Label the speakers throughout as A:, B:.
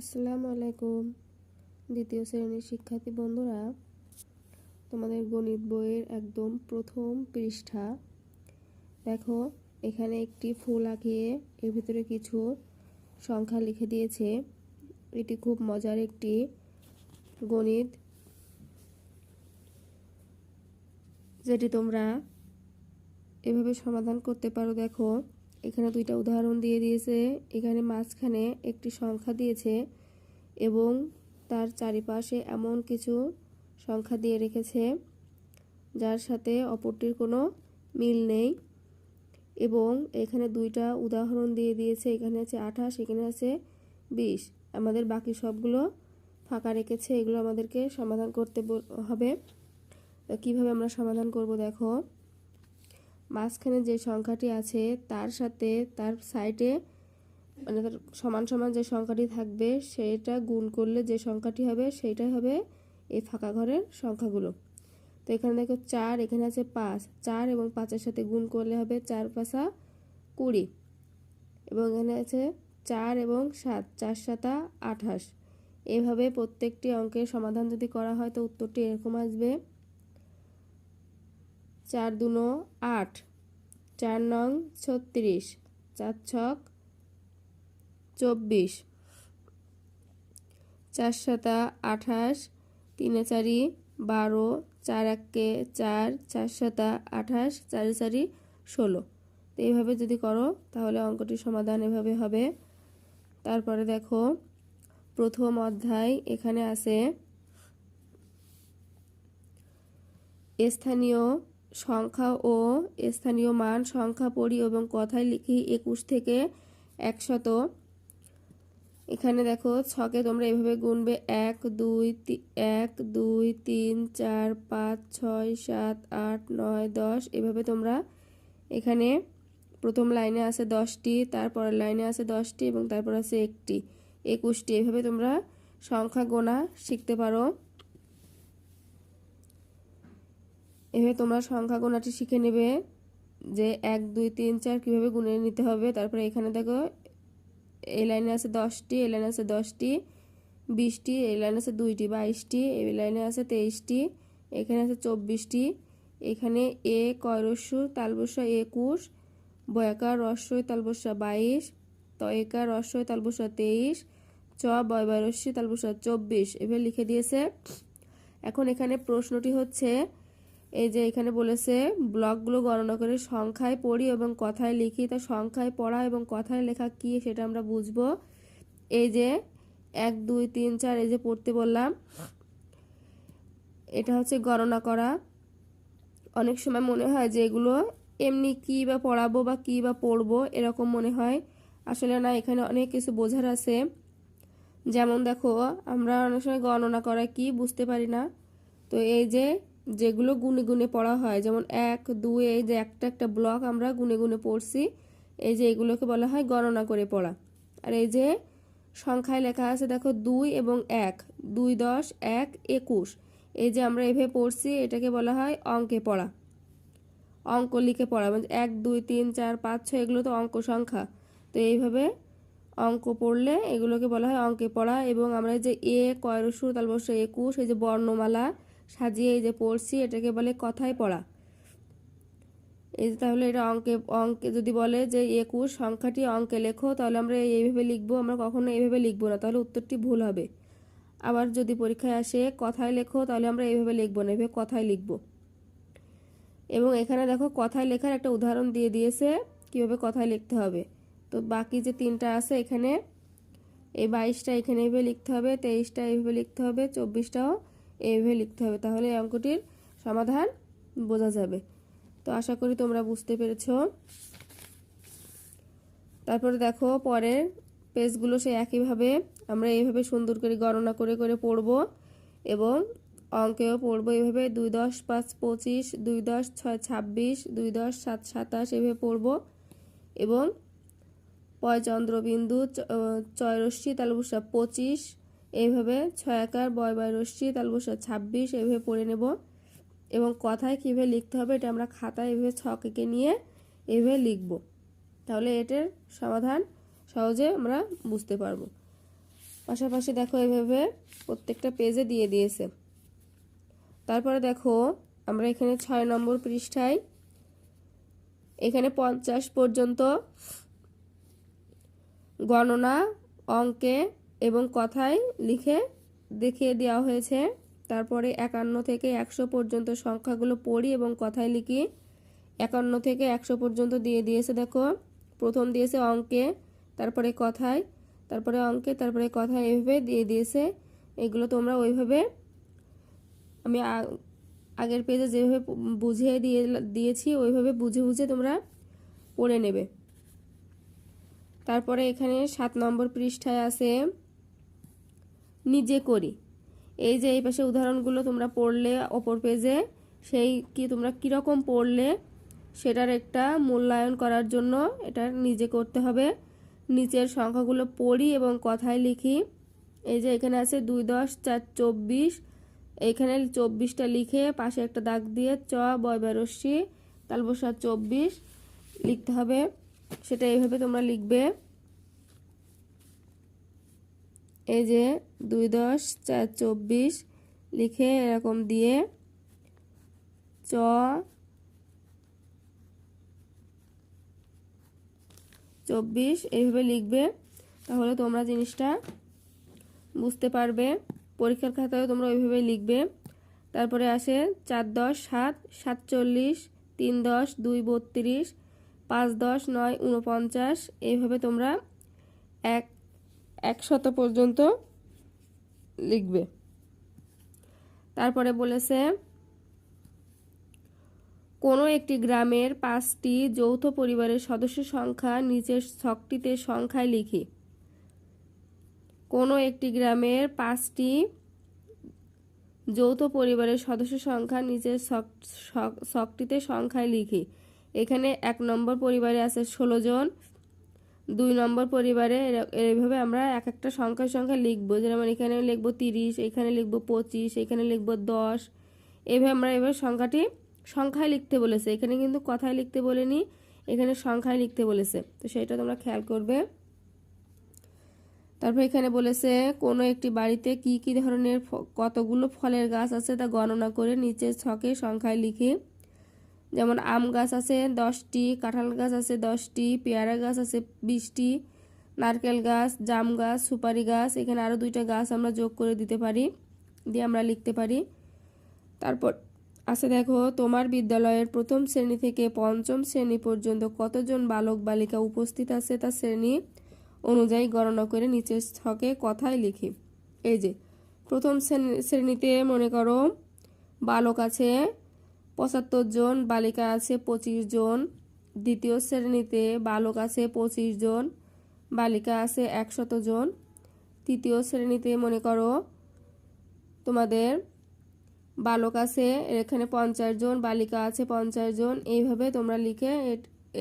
A: আসসালামু আলাইকুম। দ্বিতীয় শ্রেণীর শিক্ষার্থী বন্ধুরা, তোমাদের গণিত বইয়ের একদম প্রথম পৃষ্ঠা দেখো। এখানে একটি ফুল আঁকিয়ে এর ভিতরে কিছু সংখ্যা লিখে দিয়েছে। এটি খুব মজার একটি গণিত, যেটি তোমরা এভাবে সমাধান করতে পারো। দেখো, এখানে দুইটা উদাহরণ দিয়ে দিয়েছে। এখানে মাঝখানে একটি সংখ্যা দিয়েছে এবং তার চারিপাশে এমন কিছু সংখ্যা দিয়ে রেখেছে যার সাথে অপরটির কোনো মিল নেই। এবং এখানে দুইটা উদাহরণ দিয়ে দিয়েছে। এখানে আছে 28, এখানে আছে 20। আমাদের বাকি সবগুলো ফাঁকা রেখেছে। এগুলো আমাদেরকে সমাধান করতে হবে। কিভাবে আমরা সমাধান করব? দেখো, মাঝখানে যে সংখ্যাটি আছে তার সাথে তার সাইডে মানে তার সমান সমান যে সংখ্যাটি থাকবে সেটা গুণ করলে যে সংখ্যাটি হবে সেইটাই হবে এই ফাঁকা ঘরের সংখ্যাগুলো। তো এখানে দেখো 4, এখানে আছে 5। 4 এবং 5-এর সাথে গুণ করলে হবে 4 5 20। এবং এখানে আছে 4 এবং 7, 4 7 28। এভাবে প্রত্যেকটি অঙ্কের সমাধান যদি করা হয় তো উত্তরটি এরকম আসবে: 4 2 8, 4 9 36, 4 6 24, 4 7 28, 3 4 12, 4 1 4, 4 7 28, 4 4 16। তো এইভাবে যদি করো তাহলে অঙ্কটির সমাধান এভাবে হবে। তারপরে দেখো, প্রথম অধ্যায় এখানে আছে স্থানীয় সংখ্যা ও স্থানীয় মান সংখ্যা পড়ি এবং কথায় লিখি 21 থেকে 100। এখানে দেখো ছকে তোমরা এভাবে গুনবে 1 2 1 2 3 4 5 6 7 8 9 10। এভাবে তোমরা এখানে প্রথম লাইনে আছে 10টি, তারপরের লাইনে আছে 10টি এবং তারপর আছে 1টি 21টি। এভাবে তোমরা সংখ্যা গোনা শিখতে পারো। এভাবে তোমরা সংখ্যা গোনাটি শিখে নেবে যে 1 2 3 4 কীভাবে গুনে নিতে হবে। তারপরে এখানে দেখো এই লাইনে আছে 10টি, এই লাইনে আছে 10টি, 20টি, এই লাইনে আছে 2টি 22টি, এই লাইনে আছে 23টি, এখানে আছে 24টি। এখানে এ কয়রস্য তালবস্যা 21, বয়াকার রস্যই তালবস্যা 22, তয়কার রস্যই তালবস্যা 23, চ বয়বারস্যি তালবস্যা 24। এভাবে লিখে দিয়েছে। এখন এখানে প্রশ্নটি হচ্ছে, এই যে এখানে বলেছে ব্লকগুলো গণনা করে সংখ্যায় পড়ি এবং কথায় লিখি। তা সংখ্যায় পড়া এবং কথায় লেখা কি সেটা আমরা বুঝবো। এই যে 1 2 3 4 এই যে পড়তে বললাম, এটা হচ্ছে গণনা করা। অনেক সময় মনে হয় যে এগুলো এমনি কি বা পড়াবো বা কি বা পড়বো এরকম মনে হয়। আসলে না, এখানে অনেক কিছু বোঝার আছে। যেমন দেখো, আমরা অনেক সময় গণনা করা কি বুঝতে পারি না। তো এই যে যেগুলো গুনে গুনে পড়া হয়, যেমন 1 2, এই যে একটা একটা ব্লক আমরা গুনে গুনে পড়ছি, এই যে এগুলোকে বলা হয় গণনা করে পড়া। আর এই যে সংখ্যায় লেখা আছে দেখো 2 এবং 1, 2 10 1 21। এই যে আমরা এভাবে পড়ছি, এটাকে বলা হয় অঙ্কে পড়া, অঙ্ক লিখে পড়া। মানে 1 2 3 4 5 6 এগুলো তো অঙ্ক সংখ্যা। তো এইভাবে অঙ্ক পড়লে এগুলোকে বলা হয় অঙ্কে পড়া। এবং আমরা যে এ কয়রস্য তালবস্যা 21, এই যে বর্ণমালা সাজিয়ে এই যে পড়ছি, এটাকে বলে কথায় পড়া। এই যে তাহলে এটা অঙ্কে যদি বলে যে 21 সংখ্যাটি অঙ্কে লেখো, তাহলে আমরা এইভাবে লিখবো। আমরা কখনো এইভাবে লিখবো না, তাহলে উত্তরটি ভুল হবে। আবার যদি পরীক্ষায় আসে কথায় লেখো, তাহলে আমরা এইভাবে লিখবো না, এইভাবে কথায় লিখবো। এবং এখানে দেখো কথায় লেখার একটা উদাহরণ দিয়ে দিয়েছে কিভাবে কথায় লিখতে হবে। তো বাকি যে 3টা আছে এখানে, এই 22টা এখানে এইভাবে লিখতে হবে, 23টা এইভাবে লিখতে হবে, 24টাও এইভাবে লিখতে হবে। তাহলে এই অঙ্কটির সমাধান বোঝা যাবে। তো আশা করি তোমরা বুঝতে পেরেছো। তারপরে দেখো পরের পেজগুলো সে একইভাবে আমরা এইভাবে সুন্দর করে গণনা করে করে পড়ব এবং অঙ্কেও পড়ব এইভাবে। 2 10 5 25, 2 10 6 26, 2 10 7 27 এভাবে পড়ব। এবং পয়চন্দ্রবিন্দু চয়রস্যি তালবস্যা 25, এইভাবে 6 আকার বয়বারস্যি তালবস্যা 26 এইভাবে পড়ে নেব। এবং কথায় কীভাবে লিখতে হবে এটা আমরা খাতায় এইভাবে ছক এঁকে নিয়ে এইভাবে লিখব। তাহলে এটার সমাধান সহজে আমরা বুঝতে পারবো। পাশাপাশি দেখো এইভাবে প্রত্যেকটা পেজে দিয়ে দিয়েছে। তারপরে দেখো আমরা এখানে 6 নম্বর পৃষ্ঠায় এখানে 50 পর্যন্ত গণনা, অঙ্কে এবং কথায় লিখে দেখিয়ে দেওয়া হয়েছে। তারপরে 51 থেকে 100 পর্যন্ত সংখ্যাগুলো পড়ি এবং কথায় লিখি। 51 থেকে 100 পর্যন্ত দিয়ে দিয়েছে। দেখো প্রথম দিয়েছে অঙ্কে, তারপরে কথায়, তারপরে অঙ্কে, তারপরে কথায়, এভাবে দিয়ে দিয়েছে। এগুলো তোমরা ওইভাবে আমি আগের পেজে যেভাবে বুঝিয়ে দিয়েছি ওইভাবে বুঝে বুঝে তোমরা পড়ে নেবে। তারপরে এখানে 7 নম্বর পৃষ্ঠায় আছে নিজে করি। এই যে এই পাশে উদাহরণগুলো তোমরা পড়লে অপর পেজে, সেই কি তোমরা কীরকম পড়লে সেটার একটা মূল্যায়ন করার জন্য এটা নিজে করতে হবে। নিচের সংখ্যাগুলো পড়ি এবং কথায় লিখি। এই যে এখানে আছে 2 10 4 24, এইখানে 24টা লিখে পাশে একটা দাগ দিয়ে চ বয়বারস্যি তালবসা 24 লিখতে হবে। সেটা এইভাবে তোমরা লিখবে। এই যে 2 10 4 24 লিখে এরকম দিয়ে চ 24 এইভাবে লিখবে, তাহলে তোমরা জিনিসটা বুঝতে পারবে। পরীক্ষার খাতায়ও তোমরা ওইভাবে লিখবে। তারপরে আসে 4 10 7 47, 3 10 2 32, 5 10 9 49, এইভাবে তোমরা 100 পর্যন্ত লিখবে। তারপরে বলেছে কোনো একটি গ্রামের 5টি যৌথ পরিবারের সদস্য সংখ্যা নিচের ছকটিতে সংখ্যায় লিখি। কোনো একটি গ্রামের 5টি যৌথ পরিবারের সদস্য সংখ্যা নিচের ছকটিতে সংখ্যায় লিখি। এখানে 1 নম্বর পরিবারে আছে 16 জন, 2 নম্বর পরিবারে এইভাবে আমরা এক একটা সংখ্যা লিখবো। যেমন এখানে লিখবো 30, এখানে লিখবো 25, এখানে লিখবো 10, এইভাবে আমরা এবার সংখ্যাটি সংখ্যায় লিখতে বলেছে। এখানে কিন্তু কথায় লিখতে বলেনি, এখানে সংখ্যায় লিখতে বলেছে, তো সেটা তোমরা খেয়াল করবে। তারপর এখানে বলেছে কোনো একটি বাড়িতে কি কি ধরনের কতগুলো ফলের গাছ আছে তা গণনা করে নিচের ছকে সংখ্যায় লিখি। যেমন আম গাছ আছে 10টি, কাঁঠাল গাছ আছে 10টি, পেয়ারা গাছ আছে 20টি, নারকেল গাছ, জাম গাছ, সুপারি গাছ, এখানে আরও 2টা গাছ আমরা যোগ করে দিতে পারি, দিয়ে আমরা লিখতে পারি। তারপর আছে দেখো তোমার বিদ্যালয়ের প্রথম শ্রেণী থেকে 5ম শ্রেণী পর্যন্ত কতজন বালক বালিকা উপস্থিত আছে তা শ্রেণী অনুযায়ী গণনা করে নিচের ছকে কথায় লিখি। এই যে প্রথম শ্রেণীতে মনে করো বালক আছে 75 জন, বালিকা আছে 25 জন। দ্বিতীয় শ্রেণীতে বালক আছে 25 জন, বালিকা আছে 100 জন। তৃতীয় শ্রেণীতে মনে করো তোমাদের বালক আছে এখানে 50 জন, বালিকা আছে 50 জন। এইভাবে তোমরা লিখে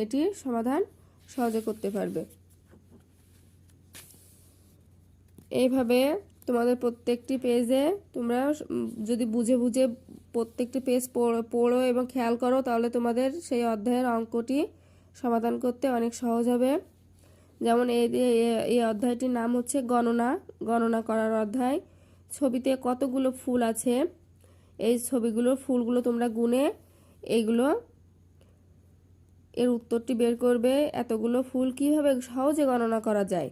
A: এটির সমাধান সহজে করতে পারবে। এইভাবে তোমাদের প্রত্যেকটি পেজে তোমরা যদি বুঝে বুঝে প্রত্যেকটি পেজ পড়ো এবং খেয়াল করো, তাহলে তোমাদের সেই অধ্যায়ের অঙ্কটি সমাধান করতে অনেক সহজ হবে। যেমন এই অধ্যায়টির নাম হচ্ছে গণনা করার অধ্যায়। ছবিতে কতগুলো ফুল আছে, এই ছবিগুলোর ফুলগুলো তোমরা গুনে এইগুলো এর উত্তরটি বের করবে। এতগুলো ফুল কিভাবে সহজে গণনা করা যায়।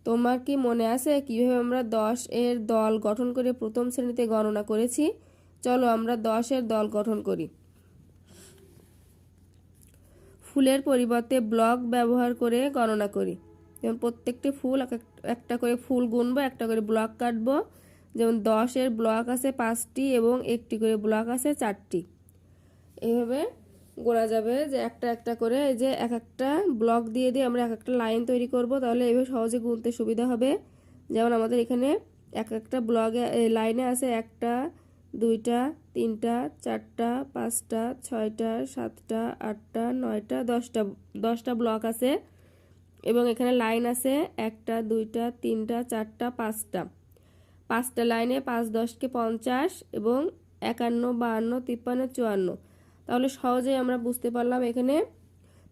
A: তোমার কি মনে আছে কিভাবে আমরা 10 এর দল গঠন করে প্রথম শ্রেণীতে গণনা করেছি? চলো আমরা 10 এর দল গঠন করি। ফুলের পরিবর্তে ব্লক ব্যবহার করে গণনা করি। যেমন প্রত্যেকটি ফুল একটা করে ফুল গুনবো, একটা করে ব্লক কাটবো। যেমন 10 এর ব্লক আছে 5টি এবং একটি করে ব্লক আছে 4টি। এইভাবে গোনা যাবে যে একটা একটা করে, এই যে এক একটা ব্লক দিয়ে দিয়ে আমরা এক একটা লাইন তৈরি করব, তাহলে এইভাবে সহজে গুনতে সুবিধা হবে। যেমন আমাদের এখানে এক একটা ব্লকে লাইনে আছে 1টা 2টা 3টা 4টা 5টা 6টা 7টা 8টা 9টা 10টা ব্লক আছে এবং এখানে লাইন আছে 1টা 2টা 3টা 4টা 5টা লাইনে 5 10কে 50 এবং 51 52 53 54। তাহলে সহজেই আমরা বুঝতে পারলাম এখানে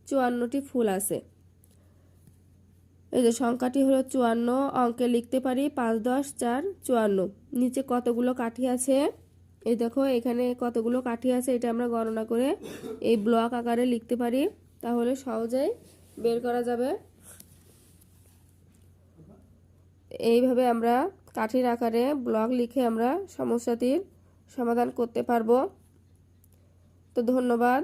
A: 54টি ফুল আছে। এই যে সংখ্যাটি হলো 54, অঙ্কে লিখতে পারি 5 10 4 54। নিচে কতগুলো কাঠি আছে এই দেখো, এখানে কতগুলো কাঠি আছে এটা আমরা গণনা করে এই ব্লক আকারে লিখতে পারি, তাহলে সহজেই বের করা যাবে। এইভাবে আমরা কাঠির আকারে ব্লক লিখে আমরা সমস্যাটির সমাধান করতে পারবো। তো ধন্যবাদ।